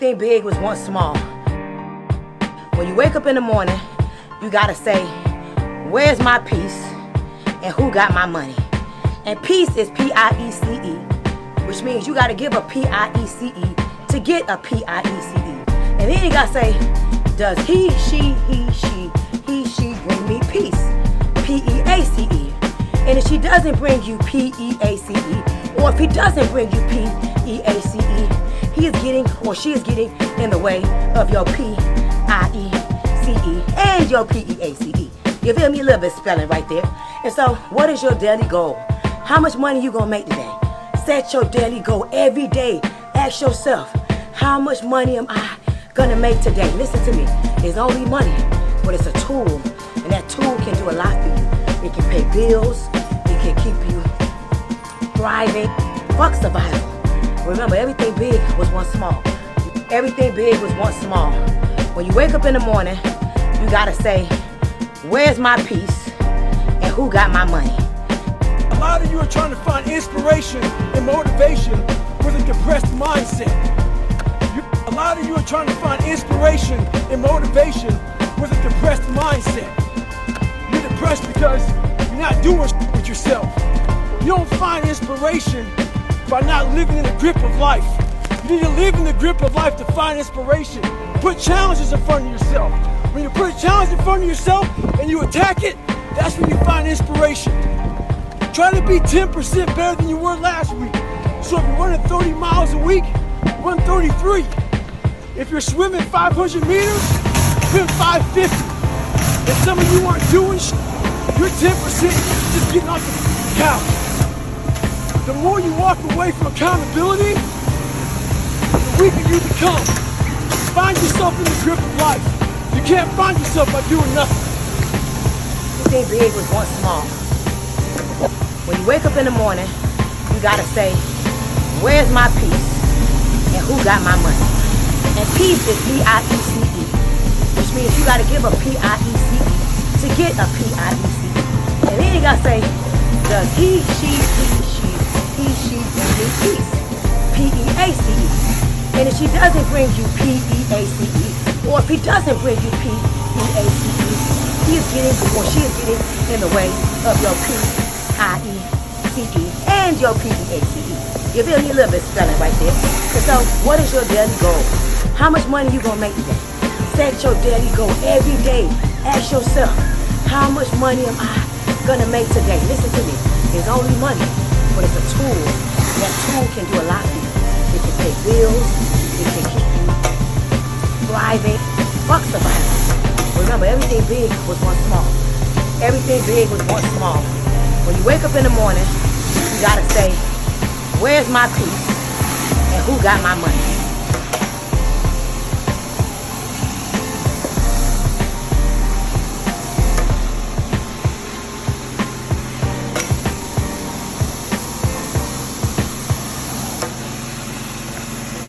Everything big was once small. When you wake up in the morning, you gotta say, where's my peace and who got my money? And peace is P-I-E-C-E, which means you gotta give a P-I-E-C-E to get a P-I-E-C-E. And then you gotta say, does he, she bring me peace? P-E-A-C-E. And if she doesn't bring you P-E-A-C-E, or if he doesn't bring you P-E-A-C-E, he is getting, or she is getting in the way of your P-I-E-C-E and your P-E-A-C-E. You feel me? A little bit spelling right there. And so, what is your daily goal? How much money you gonna make today? Set your daily goal every day. Ask yourself, how much money am I gonna make today? Listen to me. It's only money, but it's a tool, and that tool can do a lot for you. It can pay bills. It can keep you thriving. Fuck survival. Remember, everything big was once small. Everything big was once small. When you wake up in the morning, you gotta say, where's my peace and who got my money? A lot of you are trying to find inspiration and motivation with a depressed mindset. A lot of you are trying to find inspiration and motivation with a depressed mindset. You're depressed because you're not doing shit with yourself. You don't find inspiration by not living in the grip of life. You need to live in the grip of life to find inspiration. Put challenges in front of yourself. When you put a challenge in front of yourself and you attack it, that's when you find inspiration. Try to be 10% better than you were last week. So if you're running 30 miles a week, run 33. If you're swimming 500 meters, swim 550. If some of you aren't doing shit, you're 10% just getting off the couch. The more you walk away from accountability, the weaker you become. Find yourself in the grip of life. You can't find yourself by doing nothing. Everything big was once small. When you wake up in the morning, you gotta say, where's my peace and who got my money? And peace is P-I-E-C-E, which means you gotta give a P-I-E-C-E to get a P-I-E-C-E. And then you gotta say, does he, she bring me peace? P-E-A-C-E. And if she doesn't bring you P-E-A-C-E, or if he doesn't bring you P-E-A-C-E, he is getting, or she is getting in the way of your P-I-E-C-E and your P-E-A-C-E. You feel me? A little bit spelling right there. So, what is your daily goal? How much money you gonna make today? Set your daily goal every day. Ask yourself, how much money am I gonna make today? Listen to me. It's only money, but it's a tool. That tool can do a lot for you. It can pay bills. It can keep you thriving. Fuck survival. Remember, everything big was once small. Everything big was once small. When you wake up in the morning, you gotta say, where's my peace and who got my money?